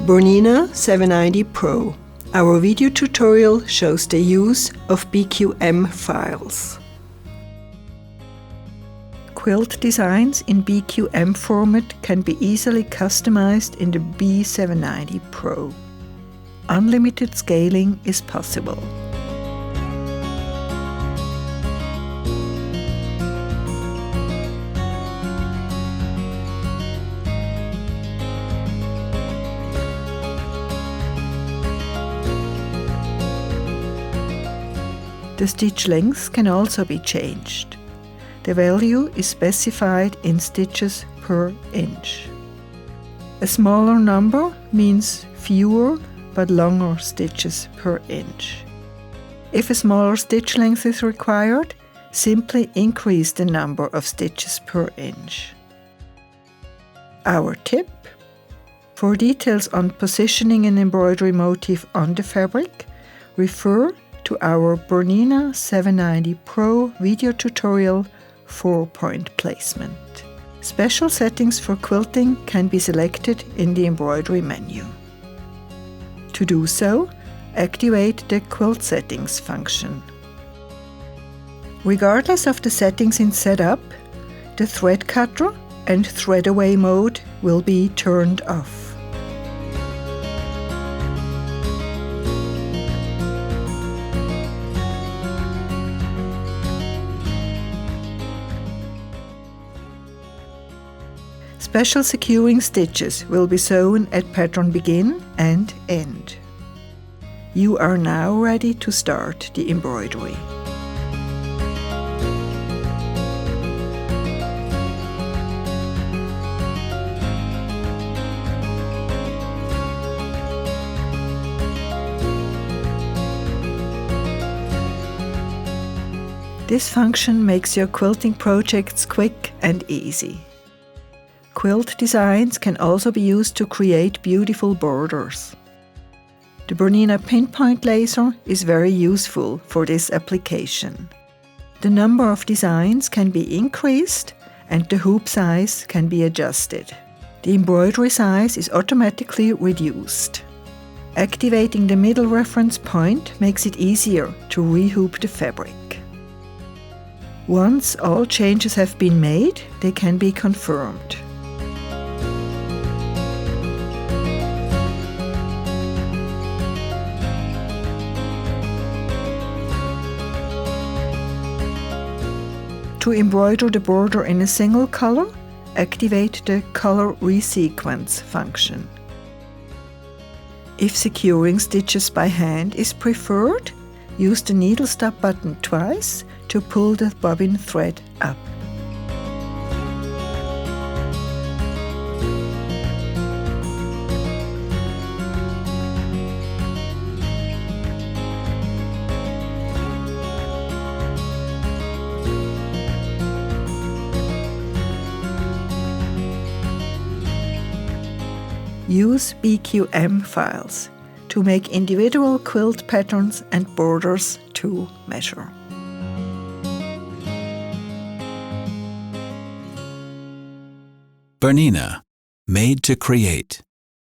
Bernina 790 Pro. Our video tutorial shows the use of BQM files. Quilt designs in BQM format can be easily customized in the B790 Pro. Unlimited scaling is possible. The stitch length can also be changed. The value is specified in stitches per inch. A smaller number means fewer but longer stitches per inch. If a smaller stitch length is required, simply increase the number of stitches per inch. Our tip: for details on positioning an embroidery motif on the fabric, refer to our Bernina 790 Pro video tutorial 4-point placement. Special settings for quilting can be selected in the embroidery menu. To do so, activate the Quilt Settings function. Regardless of the settings in Setup, the thread cutter and thread away mode will be turned off. Special securing stitches will be sewn at pattern begin and end. You are now ready to start the embroidery. This function makes your quilting projects quick and easy. Quilt designs can also be used to create beautiful borders. The Bernina pinpoint laser is very useful for this application. The number of designs can be increased and the hoop size can be adjusted. The embroidery size is automatically reduced. Activating the middle reference point makes it easier to rehoop the fabric. Once all changes have been made, they can be confirmed. To embroider the border in a single color, activate the Color Resequence function. If securing stitches by hand is preferred, use the needle stop button twice to pull the bobbin thread up. Use BQM files to make individual quilt patterns and borders to measure. Bernina, made to create.